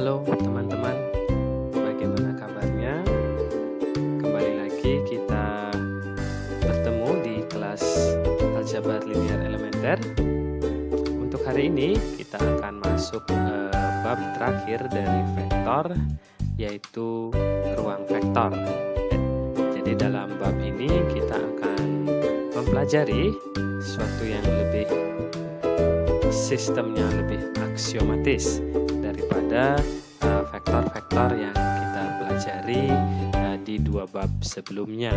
Halo teman-teman, bagaimana kabarnya? Kembali lagi kita bertemu di kelas Aljabar Linear Elementer. Untuk hari ini kita akan masuk ke bab terakhir dari vektor, yaitu ruang vektor. Jadi dalam bab ini kita akan mempelajari sesuatu yang lebih sistemnya lebih aksiomatis daripada vektor-vektor yang kita pelajari di dua bab sebelumnya.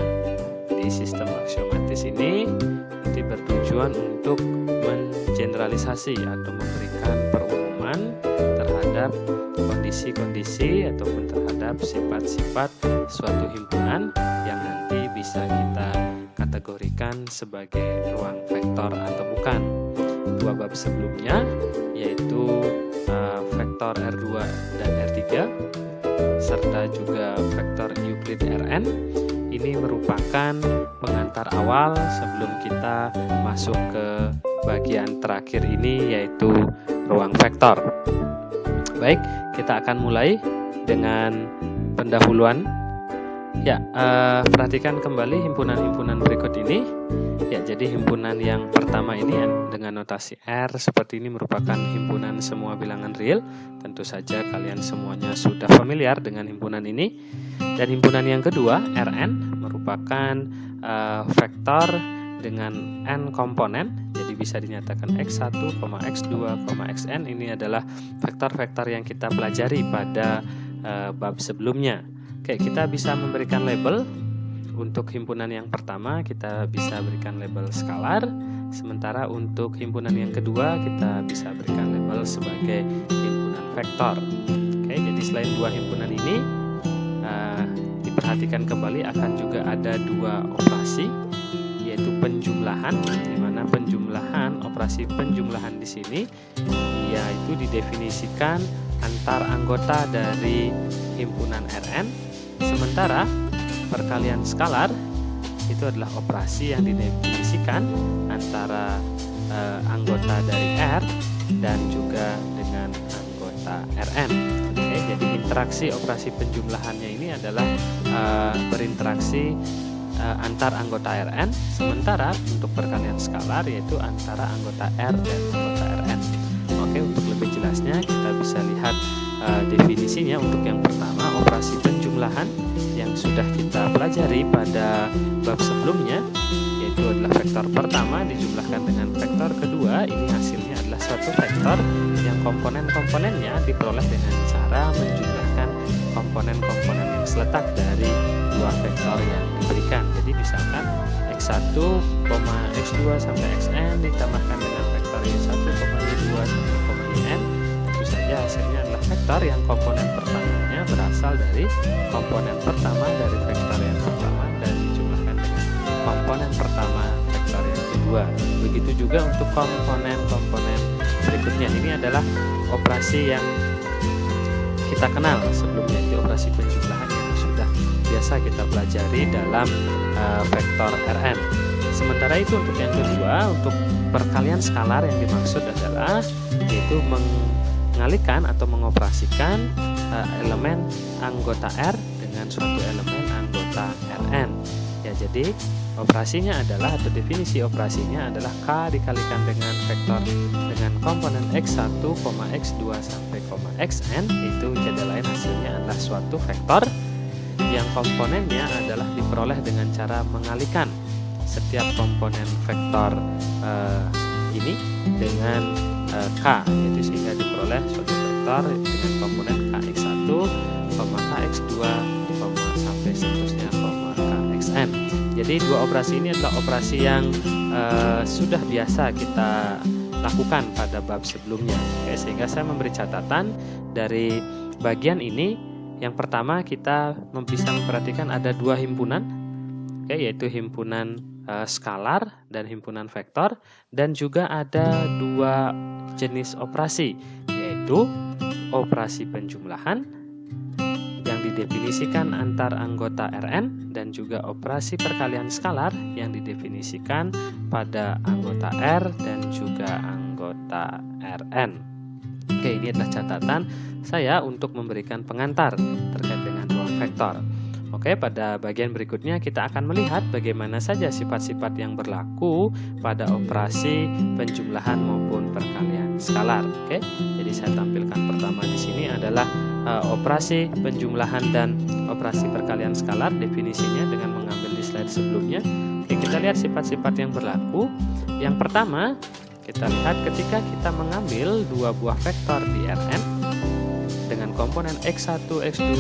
Di sistem aksiomatis ini nanti bertujuan untuk mengeneralisasi atau memberikan perumuman terhadap kondisi-kondisi ataupun terhadap sifat-sifat suatu himpunan yang nanti bisa kita kategorikan sebagai ruang vektor atau bukan. Dua bab sebelumnya yaitu vektor R2 dan R3 serta juga vektor Euclid Rn. Ini merupakan pengantar awal sebelum kita masuk ke bagian terakhir ini, yaitu ruang vektor. Baik, kita akan mulai dengan pendahuluan. Ya, perhatikan kembali himpunan-himpunan berikut ini. Ya, jadi himpunan yang pertama ini dengan notasi R seperti ini merupakan himpunan semua bilangan real. Tentu saja kalian semuanya sudah familiar dengan himpunan ini. Dan himpunan yang kedua, Rn, merupakan vektor dengan n komponen. Jadi bisa dinyatakan x1, x2, xn. Ini adalah vektor-vektor yang kita pelajari pada bab sebelumnya. Oke, kita bisa memberikan label. Untuk himpunan yang pertama kita bisa berikan label skalar, sementara untuk himpunan yang kedua kita bisa berikan label sebagai himpunan vektor. Oke, jadi selain dua himpunan ini diperhatikan kembali akan juga ada dua operasi, yaitu penjumlahan, di mana operasi penjumlahan di sini yaitu didefinisikan antar anggota dari himpunan Rn, sementara perkalian skalar itu adalah operasi yang didefinisikan antara anggota dari R dan juga dengan anggota Rn. Oke, jadi interaksi operasi penjumlahannya ini adalah berinteraksi antar anggota Rn, sementara untuk perkalian skalar yaitu antara anggota R dan anggota Rn. Oke, untuk lebih jelasnya kita bisa lihat definisinya. Untuk yang pertama, operasi penjumlahan yang sudah kita pelajari pada bab sebelumnya, yaitu adalah vektor pertama dijumlahkan dengan vektor kedua. Ini hasilnya adalah suatu vektor yang komponen-komponennya diperoleh dengan cara menjumlahkan komponen-komponen yang seletak dari dua vektor yang diberikan. Jadi misalkan x1, x2 sampai xn ditambahkan dengan vektor y1, y2 sampai yn. Tentu saja hasilnya adalah vektor yang komponen pertamanya berasal dari komponen pertama dari vektor yang pertama dan dijumlahkan dengan komponen pertama vektor yang kedua. Begitu juga untuk komponen-komponen berikutnya. Ini adalah operasi yang kita kenal sebelumnya, itu operasi penjumlahan yang sudah biasa kita pelajari dalam vektor Rn. Sementara itu untuk yang kedua, untuk perkalian skalar yang dimaksud adalah yaitu mengalihkan atau mengoperasikan elemen anggota R dengan suatu elemen anggota Rn. Ya, jadi operasinya adalah atau definisi operasinya adalah K dikalikan dengan vektor dengan komponen x1, x2 sampai xn. Itu jadi lain hasilnya adalah suatu vektor yang komponennya adalah diperoleh dengan cara mengalihkan setiap komponen vektor ini dengan K, yaitu sehingga diperoleh suatu vektor dengan komponen kx1, kx2, sampai seterusnya kxn. Jadi dua operasi ini adalah operasi yang sudah biasa kita lakukan pada bab sebelumnya. Oke, sehingga saya memberi catatan dari bagian ini. Yang pertama kita bisa memperhatikan ada dua himpunan, oke, yaitu himpunan skalar dan himpunan vektor, dan juga ada dua jenis operasi, yaitu operasi penjumlahan yang didefinisikan antar anggota Rn dan juga operasi perkalian skalar yang didefinisikan pada anggota R dan juga anggota Rn. Oke, ini adalah catatan saya untuk memberikan pengantar terkait dengan ruang vektor. Oke, pada bagian berikutnya kita akan melihat bagaimana saja sifat-sifat yang berlaku pada operasi penjumlahan maupun perkalian skalar. Oke, jadi saya tampilkan pertama di sini adalah operasi penjumlahan dan operasi perkalian skalar, definisinya dengan mengambil di slide sebelumnya. Oke, kita lihat sifat-sifat yang berlaku. Yang pertama, kita lihat ketika kita mengambil dua buah vektor di Rn dengan komponen x1, x2,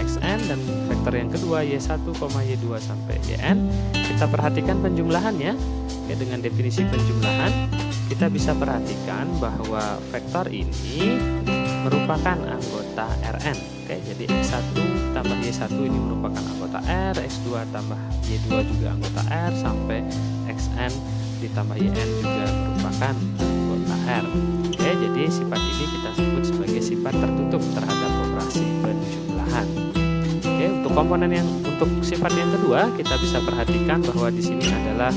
xn dan vektor yang kedua y1, y2 sampai yn, kita perhatikan penjumlahannya. Oke, dengan definisi penjumlahan kita bisa perhatikan bahwa vektor ini merupakan anggota Rn. Oke, jadi x1 tambah y1 ini merupakan anggota R, x2 tambah y2 juga anggota R, sampai xn ditambah yn juga merupakan anggota R. Oke, jadi sifat ini kita sebut sebagai sifat tertutup terhadap operasi penjumlahan. Oke, untuk sifat yang kedua kita bisa perhatikan bahwa di sini adalah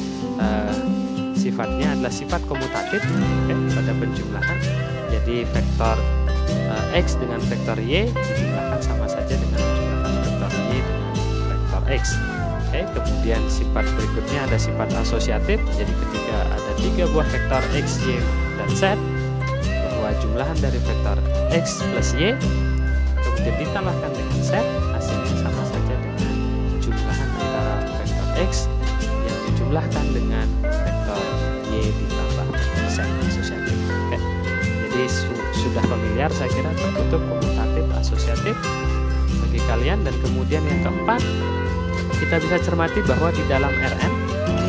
sifatnya adalah sifat komutatif, pada penjumlahan. Jadi vektor x dengan vektor y dijumlahkan sama saja dengan menjumlahkan vektor y dengan vektor x. Oke, kemudian sifat berikutnya ada sifat asosiatif. Jadi ketika ada tiga buah vektor x, y, dan z, bahwa jumlahan dari vektor x plus y kemudian ditambahkan dengan z, hasilnya sama saja dengan jumlahan antara vektor x yang dijumlahkan dengan vektor y ditambah z asosiatif. Oke, jadi sudah familiar saya kira tertutup, komutatif, asosiatif bagi kalian. Dan kemudian yang keempat, kita bisa cermati bahwa di dalam Rn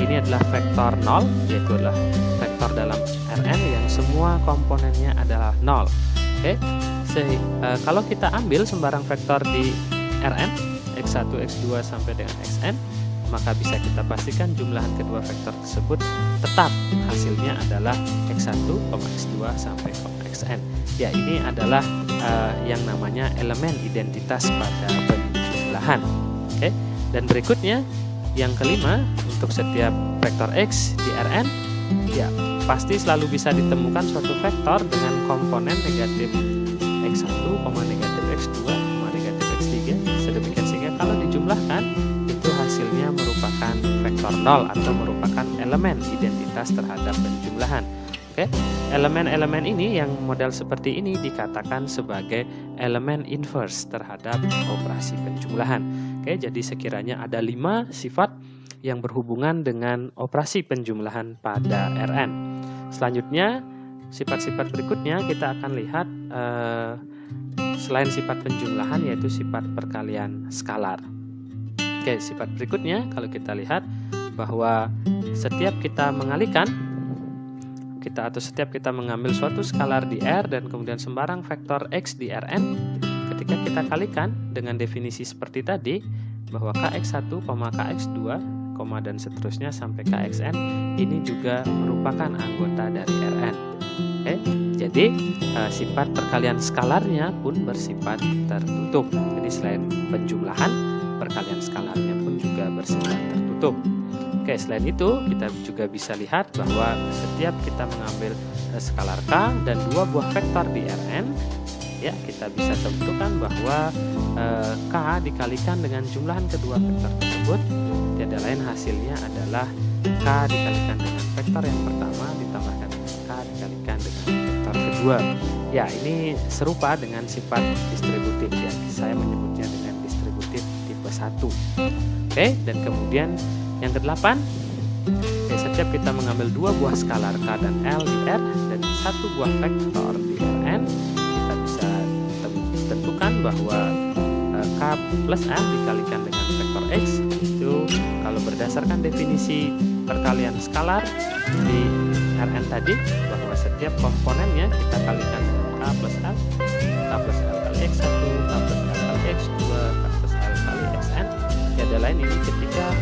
ini adalah vektor 0, yaitu adalah vektor dalam Rn yang semua komponennya adalah 0. Oke, kalau kita ambil sembarang vektor di Rn x1, x2 sampai dengan xn, maka bisa kita pastikan jumlahan kedua vektor tersebut tetap hasilnya adalah x1, x2 sampai xn. Ya, ini adalah yang namanya elemen identitas pada penjumlahan. Oke. Dan berikutnya, yang kelima, untuk setiap vektor x di Rn, ya pasti selalu bisa ditemukan suatu vektor dengan komponen negatif x1, negatif x2, negatif x3, sedemikian sehingga kalau dijumlahkan itu hasilnya merupakan vektor 0 atau merupakan elemen identitas terhadap penjumlahan. Oke, elemen-elemen ini yang model seperti ini dikatakan sebagai elemen inverse terhadap operasi penjumlahan. Oke, jadi sekiranya ada 5 sifat yang berhubungan dengan operasi penjumlahan pada Rn. Selanjutnya, sifat-sifat berikutnya kita akan lihat selain sifat penjumlahan yaitu sifat perkalian skalar. Oke, sifat berikutnya kalau kita lihat bahwa setiap kita mengambil suatu skalar di R dan kemudian sembarang vektor X di Rn, ketika kita kalikan dengan definisi seperti tadi bahwa kx1, kx2, dan seterusnya sampai kxn ini juga merupakan anggota dari Rn. Oke, jadi sifat perkalian skalarnya pun bersifat tertutup. Jadi selain penjumlahan, perkalian skalarnya pun juga bersifat tertutup. Oke, selain itu kita juga bisa lihat bahwa setiap kita mengambil skalar K dan dua buah vektor di Rn, ya kita bisa tentukan bahwa K dikalikan dengan jumlahan kedua vektor tersebut, tiada lain hasilnya adalah K dikalikan dengan vektor yang pertama ditambahkan dengan K dikalikan dengan vektor kedua. Ya, ini serupa dengan sifat distributif, ya saya menyebutnya dengan distributif tipe 1. Oke, dan kemudian yang ke-8, setiap kita mengambil dua buah skalar K dan L di R dan satu buah vektor di Rn, kita bisa tentukan bahwa K plus L dikalikan dengan vektor X itu kalau berdasarkan definisi perkalian skalar di Rn tadi, bahwa setiap komponennya kita kalikan K plus L, K plus L kali X1, K plus L kali X2, K plus L kali Xn. Tiada lain ini ketika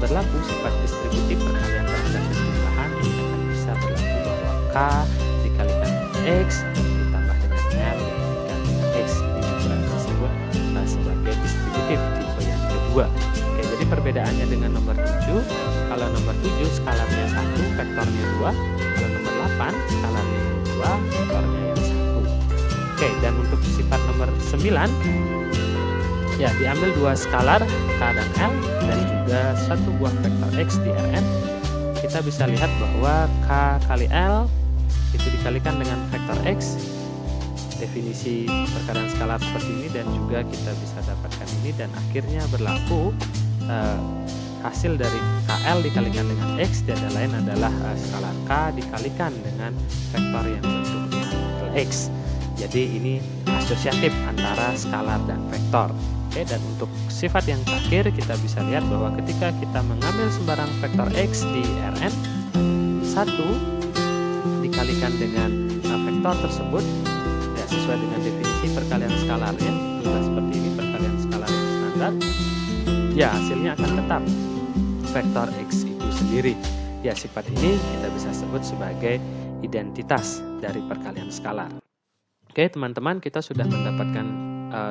berlaku sifat distributif perkalian terhadap penjumlahan, ini akan bisa berlaku bahwa K dikalikan X ditambah dengan L dikalikan dengan X, ini juga disebut sebagai distributif tipe yang kedua. Oke, jadi perbedaannya dengan nomor 7, kalau nomor 7 skalarnya 1, vektornya 2, kalau nomor 8 skalarnya 2, vektornya yang 1. Oke, dan untuk sifat nomor 9, ya diambil dua skalar K dan L dan juga satu buah vektor X di Rn. Kita bisa lihat bahwa K kali L itu dikalikan dengan vektor X. Definisi perkalian skalar seperti ini, dan juga kita bisa dapatkan ini, dan akhirnya berlaku hasil dari KL dikalikan dengan X tiada lain adalah skalar K dikalikan dengan vektor yang bentuknya X. Jadi ini asosiatif antara skalar dan vektor. Oke, dan untuk sifat yang terakhir kita bisa lihat bahwa ketika kita mengambil sembarang vektor X di Rn, 1 dikalikan dengan vektor tersebut, ya sesuai dengan definisi perkalian skalarnya, sudah seperti ini perkalian skalar yang standar, ya hasilnya akan tetap vektor X itu sendiri. Ya, sifat ini kita bisa sebut sebagai identitas dari perkalian skalar. Oke teman-teman, kita sudah mendapatkan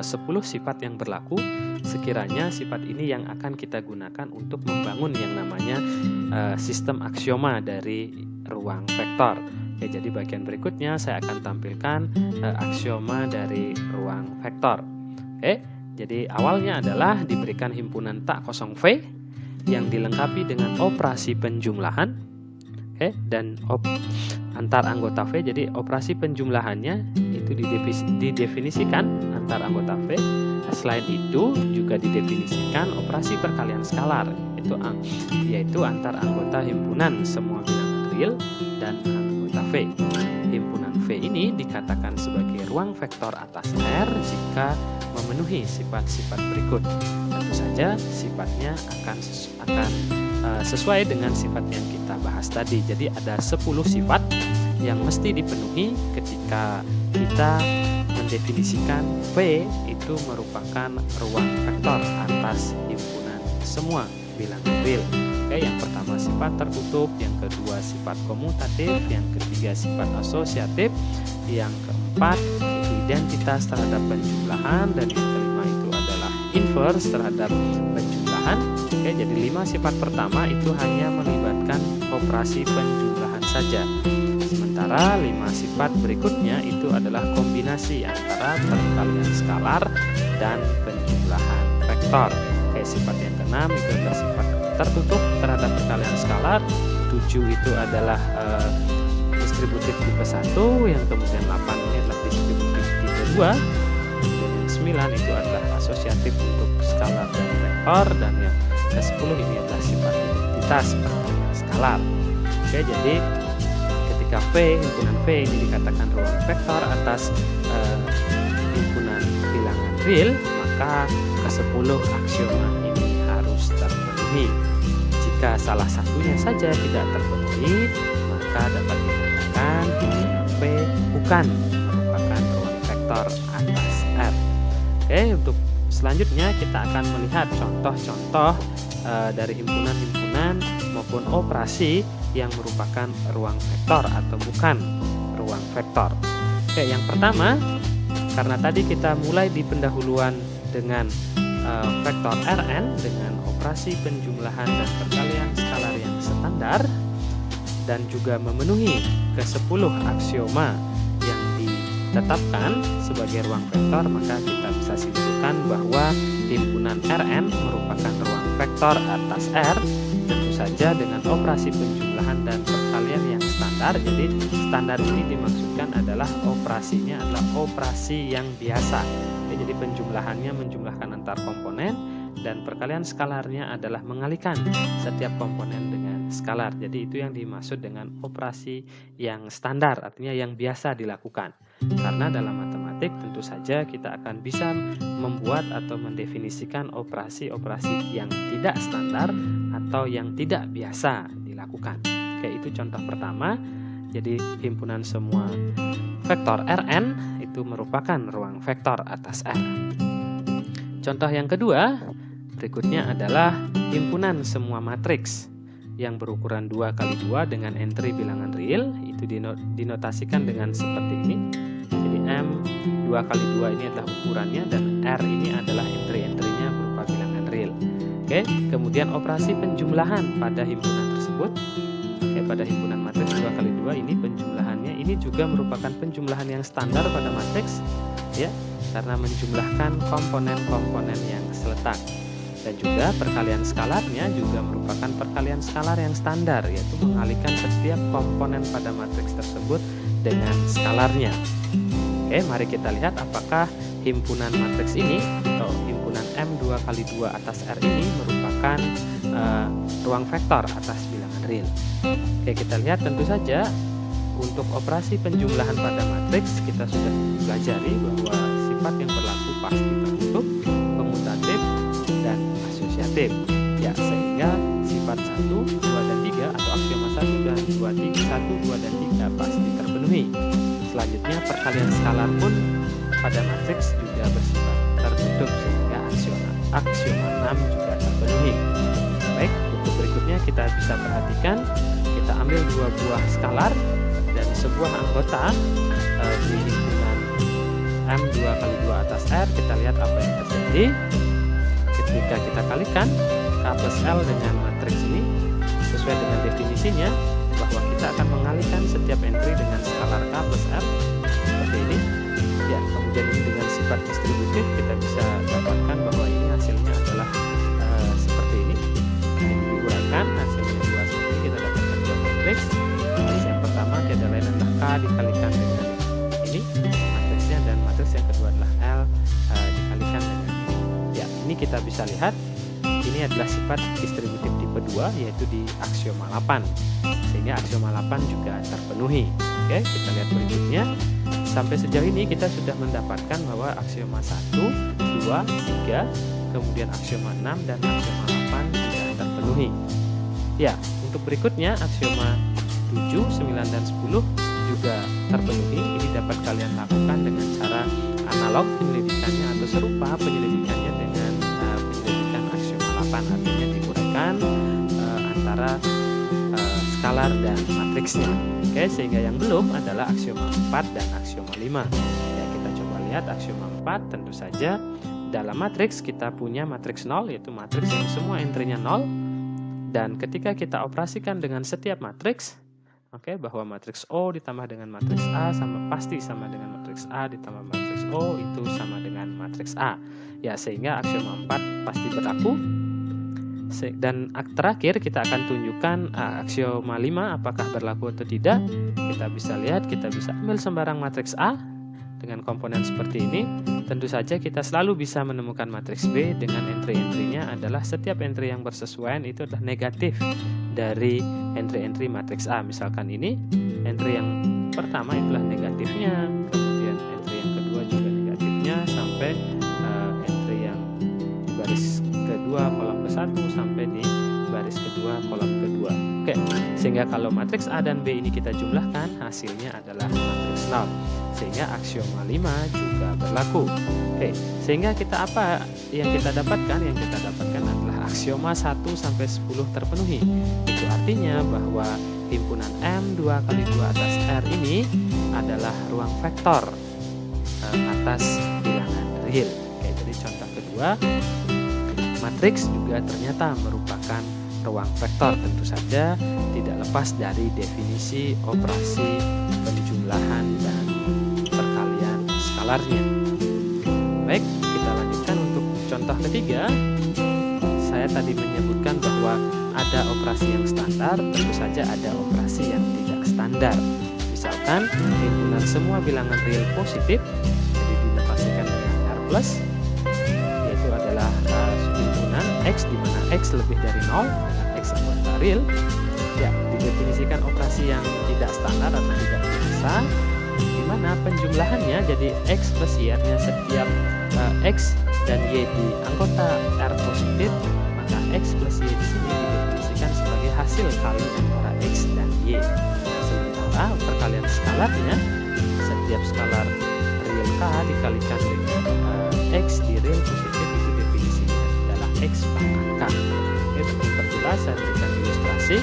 10 sifat yang berlaku. Sekiranya sifat ini yang akan kita gunakan untuk membangun yang namanya sistem aksioma dari ruang vektor. Oke, jadi bagian berikutnya saya akan tampilkan aksioma dari ruang vektor. Oke, jadi awalnya adalah diberikan himpunan tak kosong V yang dilengkapi dengan operasi penjumlahan. Oke, dan antar anggota V, jadi operasi penjumlahannya itu didefinisikan antar anggota V. Selain itu juga didefinisikan operasi perkalian skalar, yaitu antar anggota himpunan semua bilangan real dan anggota V. Himpunan V ini dikatakan sebagai ruang vektor atas R jika memenuhi sifat-sifat berikut. Tentu saja sifatnya akan sesuai dengan sifat yang kita bahas tadi. Jadi ada 10 sifat yang mesti dipenuhi ketika kita mendefinisikan V itu merupakan ruang vektor atas himpunan semua bilangan real. Oke, yang pertama sifat tertutup, yang kedua sifat komutatif, yang ketiga sifat asosiatif, yang keempat itu identitas terhadap penjumlahan, dan yang kelima itu adalah inverse terhadap penjumlahan. Oke, jadi 5 sifat pertama itu hanya melibatkan operasi penjumlahan saja. Sementara 5 sifat berikutnya itu adalah kombinasi antara perkalian skalar dan penjumlahan vektor. Oke, sifat yang keenam itu adalah sifat tertutup terhadap perkalian skalar. 7 itu adalah distributif tipe 1, yang kemudian 8 ini adalah distributif tipe 2, dan yang 9 itu adalah asosiatif untuk skalar dan vektor, dan yang ke-10 ini adalah sifat identitas perkalian skalar. Oke, jadi ketika himpunan V ini dikatakan ruang vektor atas himpunan bilangan real, maka ke-10 aksioma ini harus terpenuhi. Jika salah satunya saja tidak terpenuhi, maka dapat dikatakan himpunan V bukan merupakan ruang vektor atas R. Oke, untuk selanjutnya kita akan melihat contoh-contoh dari himpunan-himpunan maupun operasi yang merupakan ruang vektor atau bukan ruang vektor. Oke, yang pertama, karena tadi kita mulai di pendahuluan dengan vektor Rn dengan operasi penjumlahan dan perkalian skalar yang standar dan juga memenuhi ke-10 aksioma yang ditetapkan sebagai ruang vektor, maka kita bisa simpulkan bahwa himpunan Rn merupakan ruang vektor atas R, tentu saja dengan operasi penjumlahan dan perkalian yang standar. Jadi standar ini dimaksudkan adalah operasinya adalah operasi yang biasa. Jadi penjumlahannya menjumlahkan antar komponen, dan perkalian skalarnya adalah mengalikan setiap komponen dengan skalar. Jadi itu yang dimaksud dengan operasi yang standar, artinya yang biasa dilakukan. Karena dalam matematik tentu saja kita akan bisa membuat atau mendefinisikan operasi-operasi yang tidak standar atau yang tidak biasa dilakukan. Oke, itu contoh pertama. Jadi himpunan semua vektor Rn itu merupakan ruang vektor atas R. Contoh yang kedua berikutnya adalah himpunan semua matriks yang berukuran 2x2 dengan entry bilangan real, itu dinotasikan dengan seperti ini. Jadi M 2x2 ini adalah ukurannya, dan R ini adalah entry-entrynya berupa bilangan real. Oke, kemudian operasi penjumlahan pada himpunan tersebut. Oke, pada himpunan matriks 2x2 ini penjumlahannya ini ini juga merupakan penjumlahan yang standar pada matriks, ya, karena menjumlahkan komponen-komponen yang seletak. Dan juga perkalian skalarnya juga merupakan perkalian skalar yang standar, yaitu mengalikan setiap komponen pada matriks tersebut dengan skalarnya. Oke, mari kita lihat apakah himpunan matriks ini atau himpunan M2 kali 2 atas R ini merupakan ruang vektor atas bilangan real. Oke, kita lihat tentu saja untuk operasi penjumlahan pada matriks kita sudah pelajari bahwa sifat yang berlaku pasti tertutup, komutatif, dan asosiatif. Ya, sehingga sifat 1, 2, dan 3 atau aksioma 1 dan 2, 3, 1, 2, dan 3 pasti terpenuhi. Selanjutnya perkalian skalar pun pada matriks juga bersifat tertutup sehingga aksioma 6 juga terpenuhi. Baik, untuk berikutnya kita bisa perhatikan, kita ambil dua buah skalar dari sebuah anggota di himpunan M2 kali 2 atas R. Kita lihat apa yang terjadi ketika kita kalikan K plus L dengan matriks ini sesuai dengan definisinya, bahwa kita akan mengalihkan setiap entry dengan skalar K plus L seperti ini. Ya, kemudian ini dengan sifat distributif kita bisa dapatkan bahwa ini hasilnya adalah seperti ini. Ini diuraikan hasilnya dua seperti kita dapatkan dua matriks. Matriks yang pertama tiada lain adalah K dikalikan dengan ini matriksnya, dan matriks yang kedua adalah L dikalikan dengan ini. Ya, ini kita bisa lihat ini adalah sifat distributif tipe 2, yaitu di aksioma 8, sehingga aksioma 8 juga terpenuhi. Oke, kita lihat berikutnya. Sampai sejauh ini kita sudah mendapatkan bahwa aksioma 1, 2, 3, kemudian aksioma 6 dan aksioma 8 sudah terpenuhi. Ya, untuk berikutnya aksioma 7, 9, dan 10 juga terpenuhi. Ini dapat kalian lakukan dengan cara analog penyelidikannya atau serupa penyelidikannya dengan penyelidikan aksioma 8, artinya diuraikan antara skalar dan matriksnya. Oke, sehingga yang belum adalah aksioma 4 dan aksioma 5. Ya, kita coba lihat aksioma 4. Tentu saja dalam matriks kita punya matriks 0, yaitu matriks yang semua entry-nya 0. Dan ketika kita operasikan dengan setiap matriks, oke, bahwa matriks O ditambah dengan matriks A pasti sama dengan matriks A ditambah matriks O itu sama dengan matriks A. Ya, sehingga aksioma 4 pasti berlaku. Dan terakhir kita akan tunjukkan aksioma 5 apakah berlaku atau tidak. Kita bisa lihat, kita bisa ambil sembarang matriks A dengan komponen seperti ini. Tentu saja kita selalu bisa menemukan matriks B dengan entry-entry-nya adalah setiap entry yang bersesuaian itu adalah negatif dari entry-entry matriks A. Misalkan ini entry yang pertama itulah negatifnya, kemudian entry yang kedua juga negatifnya, sampai entry yang di baris kedua kolom ke-1 sampai di baris kedua kolom kedua. Oke, sehingga kalau matriks A dan B ini kita jumlahkan hasilnya adalah matriks 0, sehingga aksioma 5 juga berlaku. Oke, sehingga kita apa yang kita dapatkan? Yang kita dapatkan adalah aksioma 1 sampai 10 terpenuhi. Itu artinya bahwa himpunan M2 kali 2 atas R ini adalah ruang vektor atas bilangan real. Oke, jadi contoh kedua, matriks juga ternyata merupakan ruang vektor. Tentu saja tidak lepas dari definisi operasi penjumlahan dan perkalian skalarnya. Baik, kita lanjutkan untuk contoh ketiga. Saya tadi menyebutkan bahwa ada operasi yang standar, tentu saja ada operasi yang tidak standar. Misalkan himpunan semua bilangan real positif, jadi dinotasikan dengan R+, yaitu adalah himpunan X di mana X lebih dari 0 dengan X anggota real. Ya, didefinisikan operasi yang tidak standar atau tidak biasa, di mana penjumlahannya jadi X plus Y-nya setiap X dan Y di anggota R positif, maka X plus Y di sini didefinisikan sebagai hasil kali antara X dan Y. Nah, sementara perkalian skalarnya, setiap skalar real K dikalikan dengan X di real positif itu definisinya adalah X pangkat K. Oke, untuk memperjelas saya berikan ilustrasi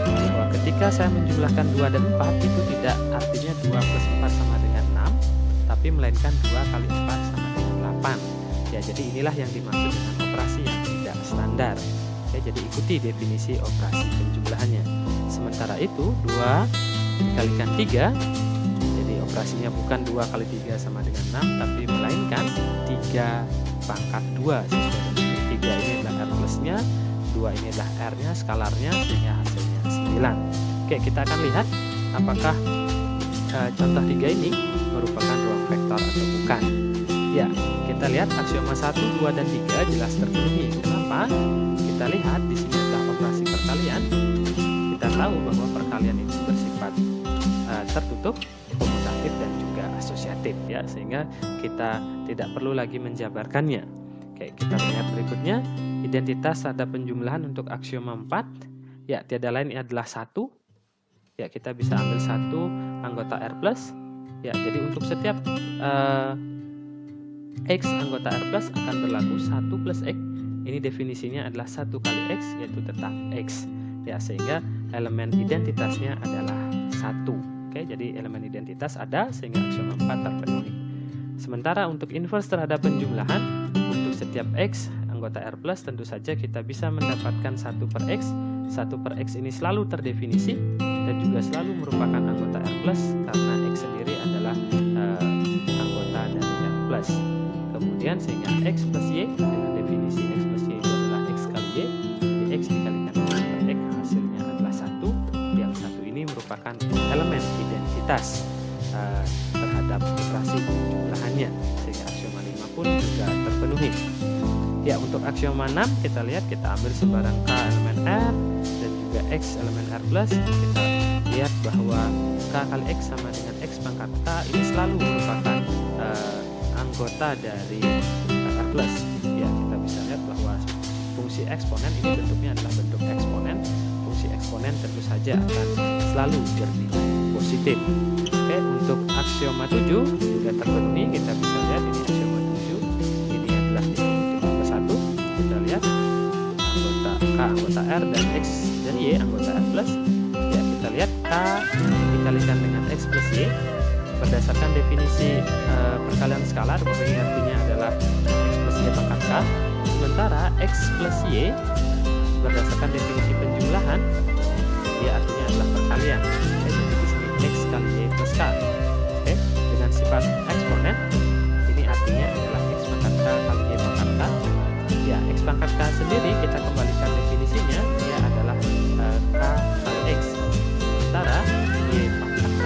bahwa ketika saya menjumlahkan 2 dan 4 itu tidak artinya 2 plus 4 sama dengan 6, tapi melainkan 2 kali 4 sama dengan 8. Ya, jadi inilah yang dimaksud dengan operasi yang tidak standar. Oke, jadi ikuti definisi operasi penjumlahannya. Sementara itu 2 dikalikan 3 operasinya bukan 2 kali 3 sama dengan 6, tapi melainkan 3 pangkat 2 sesuai dengan ini. 3 ini adalah R plusnya, 2 ini adalah R-nya, skalarnya, sehingga hasilnya 9. Oke, kita akan lihat apakah contoh 3 ini merupakan ruang vektor atau bukan. Ya, kita lihat aksioma 1, 2, dan 3 jelas terpenuhi. Kenapa? Kita lihat di sini adalah operasi perkalian. Kita tahu bahwa perkalian itu bersifat tertutup, komutatif, dan juga asosiatif, ya, sehingga kita tidak perlu lagi menjabarkannya. Oke, kita lihat berikutnya. Identitas ada penjumlahan untuk aksioma 4. Ya, tiada lain adalah 1. Ya, kita bisa ambil 1 anggota R plus. Ya, jadi untuk setiap X anggota R plus akan berlaku 1 plus X. Ini definisinya adalah 1 kali X, yaitu tetap X. Ya, sehingga elemen identitasnya adalah 1. Oke, jadi elemen identitas ada sehingga aksioma 4 terpenuhi. Sementara untuk inverse terhadap penjumlahan, untuk setiap X anggota R plus tentu saja kita bisa mendapatkan 1 per X. 1 per X ini selalu terdefinisi dan juga selalu merupakan anggota R plus karena X sendiri adalah anggota dari R plus. Kemudian sehingga X plus Y dengan definisi X plus Y itu adalah X kali Y, jadi X dikalikan dengan per X hasilnya adalah 1. Yang 1 ini merupakan elemen identitas terhadap operasi penjumlahannya, sehingga aksioma 5 pun juga terpenuhi. Ya, untuk aksioma 6 kita lihat, kita ambil sembarang K elemen R dan juga X elemen R plus. Kita lihat bahwa K kali X sama dengan X pangkat K ini selalu merupakan anggota dari R plus. Ya, kita bisa lihat bahwa fungsi eksponen ini bentuknya adalah bentuk eksponen. Fungsi eksponen tentu saja akan selalu bernilai positif. Oke, untuk aksioma 7 juga terpenuhi. Kita bisa lihat ini aksioma 7. Ini adalah tipe 1. Kita lihat anggota K anggota R dan X dan Y anggota R plus. Ya, kita lihat K dikalikan dengan X plus Y berdasarkan definisi perkalian skalar, bahwa ini artinya adalah X plus Y pangkat K. Sementara X plus Y berdasarkan definisi penjumlahan, ya artinya adalah perkalian. Oke, jadi di sini X kali Y plus K. Oke, dengan sifat eksponen, ini artinya adalah X pangkat K kali Y pangkat K. Ya, X pangkat K sendiri kita kembalikan definisinya, dia adalah K kali X. Sementara Y pangkat K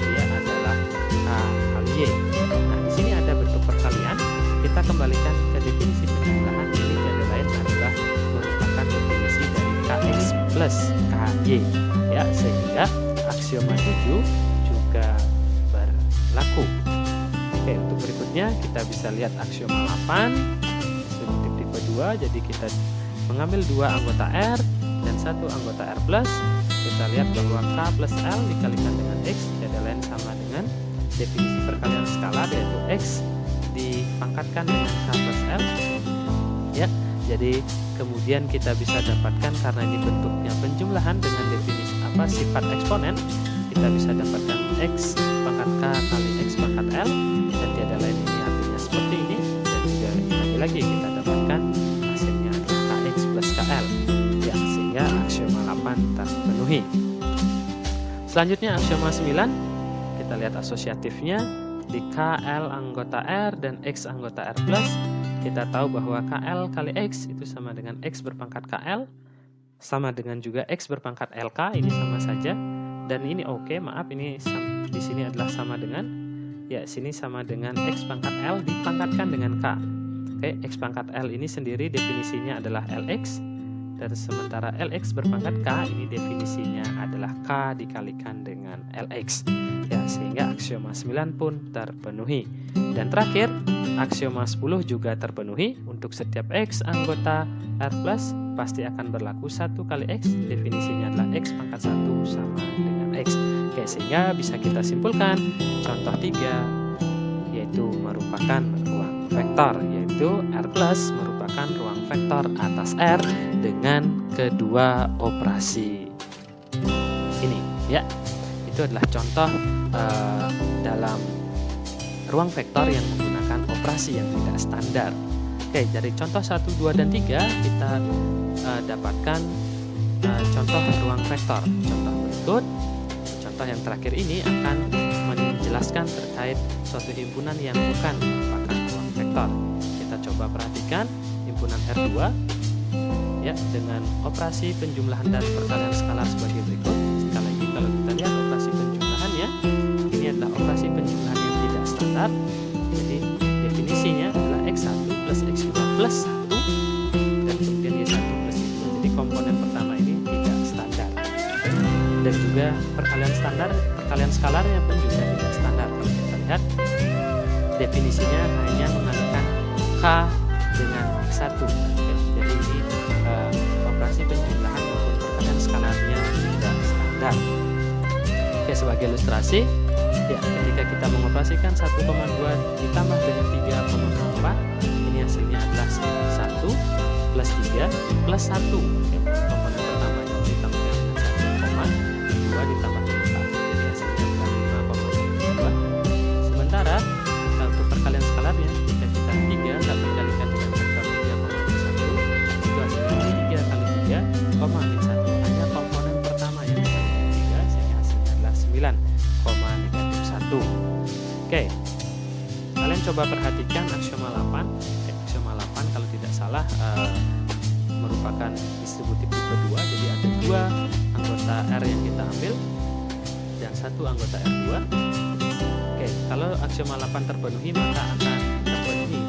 dia adalah K kali Y. Nah, di sini ada bentuk perkalian. Kita kembalikan ke definisi penjumlahan. Ini tiada lain adalah merupakan definisi dari Kx plus Ky. Ya, sehingga aksioma 7 juga berlaku. Oke, untuk berikutnya kita bisa lihat aksioma 8 seperti tipe 2. Jadi kita mengambil 2 anggota R dan 1 anggota R plus. Kita lihat bahwa K plus L dikalikan dengan X tiada lain sama dengan definisi perkalian skalar, yaitu X dipangkatkan dengan K plus L. Ya, jadi kemudian kita bisa dapatkan, karena ini bentuknya penjumlahan dengan definisi sifat eksponen, kita bisa dapatkan X pangkat K kali X pangkat L, dan tiada lain ini artinya seperti ini. Dan juga lagi-lagi kita dapatkan hasilnya adalah Kx plus KL. Ya, sehingga aksioma 8 terpenuhi. Selanjutnya aksioma 9, kita lihat asosiatifnya. Di KL anggota R dan X anggota R plus, kita tahu bahwa KL kali X itu sama dengan X berpangkat KL, sama dengan juga X berpangkat LK, ini sama saja. Dan ini oke, maaf, ini di sini adalah sama dengan, ya sini sama dengan X pangkat L dipangkatkan dengan K. Oke, X pangkat L ini sendiri definisinya adalah LX, dan sementara LX berpangkat K ini definisinya adalah K dikalikan dengan LX. Ya, sehingga aksioma 9 pun terpenuhi. Dan terakhir, aksioma 10 juga terpenuhi. Untuk setiap X anggota R plus pasti akan berlaku 1 kali X, definisinya adalah X pangkat 1 sama dengan X. Oke, sehingga bisa kita simpulkan contoh 3 yaitu merupakan ruang vektor, yaitu R plus merupakan ruang vektor atas R dengan kedua operasi ini. Ya, itu adalah contoh dalam ruang vektor yang menggunakan operasi yang tidak standar. Oke, dari contoh 1, 2, dan 3 kita dapatkan contoh ruang vektor. Contoh berikut, contoh yang terakhir ini akan menjelaskan terkait suatu himpunan yang bukan merupakan ruang vektor. Kita coba perhatikan himpunan R2 ya dengan operasi penjumlahan dan perkalian skalar sebagai berikut. Sekali lagi kalau kita lihat operasi penjumlahannya, ini adalah operasi penjumlahan yang tidak standar. Jadi definisinya adalah X1 plus X2 plus 1 dan kemudian Y1 plus Y2. Jadi komponen pertama ini tidak standar. Dan juga perkalian skalarnya pun juga tidak standar. Kalau kita lihat definisinya hanya mengalihkan K dengan X1. Jadi ini operasi penjumlahan maupun perkalian skalarnya tidak standar. Oke, sebagai ilustrasi, ya ketika kita mengoperasikan 1,2 ditambah dengan 3,4, ini hasilnya adalah 1 plus 3 plus 1. Oke, komponen pertamanya ditambah dengan 1, 2 ditambah 4, jadi hasilnya adalah 5,2. Sementara untuk perkalian skalarnya, jika kita 3 kali dikalikan dengan vektor 3,1, itu hasilnya 3 kali 3, min 1. Hanya komponen pertama yang dikalikan 3, sehingga hasilnya adalah 9, negatif 1. Oke, kalian coba perhatikan aksioma 8. Aksioma 8 kalau tidak salah merupakan distributif tipe 2. Jadi ada 2 anggota R yang kita ambil dan 1 anggota R2. Oke, kalau aksioma 8 terpenuhi maka akan terpenuhi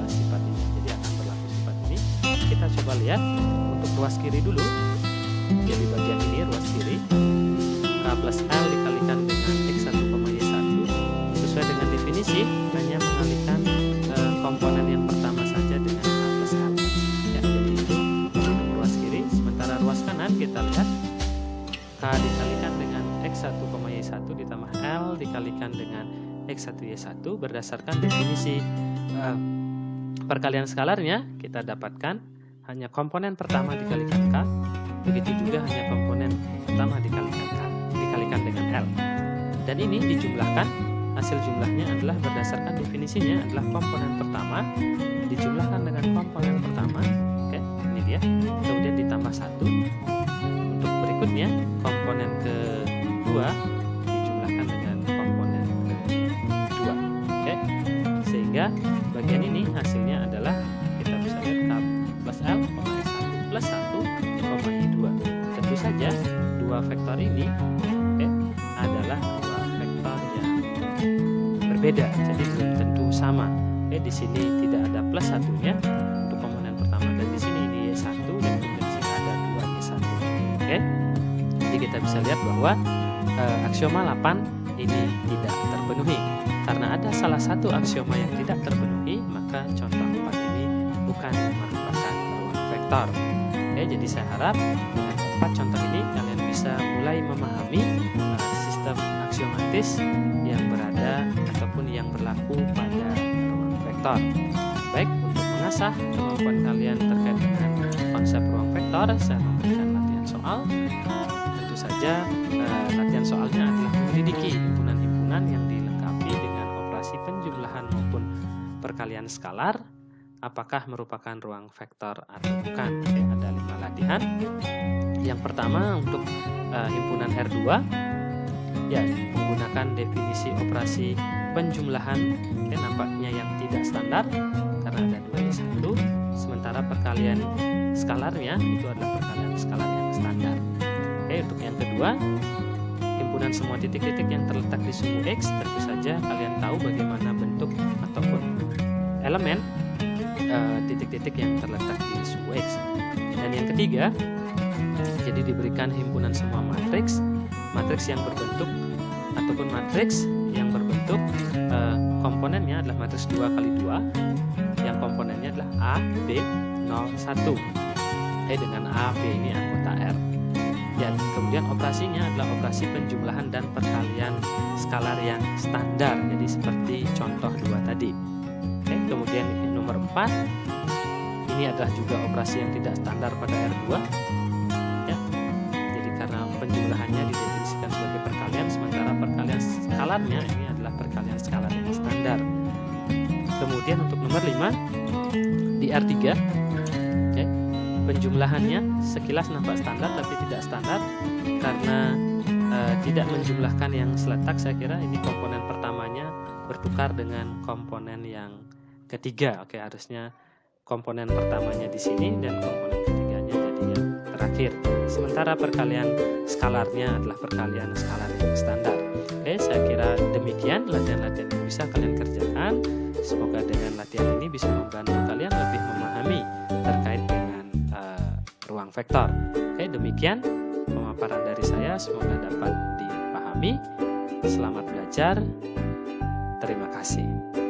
sifat ini. Jadi akan berlaku sifat ini. Kita coba lihat untuk ruas kiri dulu. Jadi bagian ini ruas kiri, K plus L dikalikan dengan X1, Y1 sesuai dengan definisi hanya mengalihkan komponen yang pertama saja dengan K plus L. Ya, jadi itu untuk ruas kiri. Sementara ruas kanan kita lihat K dikalikan dengan X1, Y1 ditambah L dikalikan dengan X1, Y1 berdasarkan definisi perkalian skalarnya kita dapatkan hanya komponen pertama dikalikan K, begitu juga hanya komponen pertama dikalikan K dikalikan dengan L, dan ini dijumlahkan. Hasil jumlahnya adalah berdasarkan definisinya adalah komponen pertama dijumlahkan dengan komponen pertama. Oke, ini dia, kemudian ditambah 1. Untuk berikutnya komponen kedua dijumlahkan dengan komponen kedua. Oke, sehingga bagian ini hasilnya adalah kita bisa lihat K plus L, Y1 plus 1, Y2. Tentu saja dua vektor ini adalah dua vektor yang berbeda, jadi belum tentu sama. Di sini tidak ada plus satunya untuk komponen pertama, dan di sini ini Y1 dan kemudian di sini ada 2 Y1. Oke, jadi kita bisa lihat bahwa aksioma 8 ini tidak terpenuhi. Karena ada salah satu aksioma yang tidak terpenuhi, maka contoh 4 ini bukan merupakan ruang vektor. Oke, jadi saya harap dengan 4 contoh ini kalian bisa mulai memahami sistem aksiomatis yang berada ataupun yang berlaku pada ruang vektor. Baik, untuk mengasah kemampuan kalian terkait dengan konsep ruang vektor, saya memberikan latihan soal. Tentu saja latihan soalnya adalah menyelidiki himpunan-himpunan yang dilengkapi dengan operasi penjumlahan maupun perkalian skalar, apakah merupakan ruang vektor atau bukan. Oke, ada 5 latihan. Yang pertama untuk himpunan R2, ya menggunakan definisi operasi penjumlahan. Oke, nampaknya yang tidak standar karena ada 2 Y1, sementara perkalian skalarnya itu adalah perkalian skalar yang standar. Oke, untuk yang kedua, himpunan semua titik-titik yang terletak di sumbu X. Tentu saja kalian tahu bagaimana bentuk ataupun elemen titik-titik yang terletak di sumbu X. Dan yang ketiga, jadi diberikan himpunan semua matriks yang berbentuk ataupun matriks yang berbentuk komponennya adalah matriks 2 kali 2 yang komponennya adalah A, B, 0, 1. Dengan A, B ini anggota R. Dan kemudian operasinya adalah operasi penjumlahan dan perkalian skalar yang standar, jadi seperti contoh 2 tadi. Kemudian nomor 4, ini adalah juga operasi yang tidak standar pada R2. Ya, jadi karena penjumlahannya didefinisikan sebagai perkalian, sementara perkalian skalarnya ini adalah perkalian skalar yang standar. Kemudian untuk nomor 5, di R3, penjumlahannya sekilas nampak standar tapi tidak standar karena tidak menjumlahkan yang seletak, saya kira ini komponen pertamanya bertukar dengan komponen yang ketiga. Oke, harusnya komponen pertamanya di sini dan komponen ketiganya jadi yang terakhir. Sementara perkalian skalarnya adalah perkalian skalar yang standar. Oke, saya kira demikian latihan-latihan yang bisa kalian kerjakan. Semoga dengan latihan ini bisa membantu kalian lebih memahami terkait dengan ruang vektor. Oke, demikian pemaparan dari saya, semoga dapat dipahami. Selamat belajar. Terima kasih.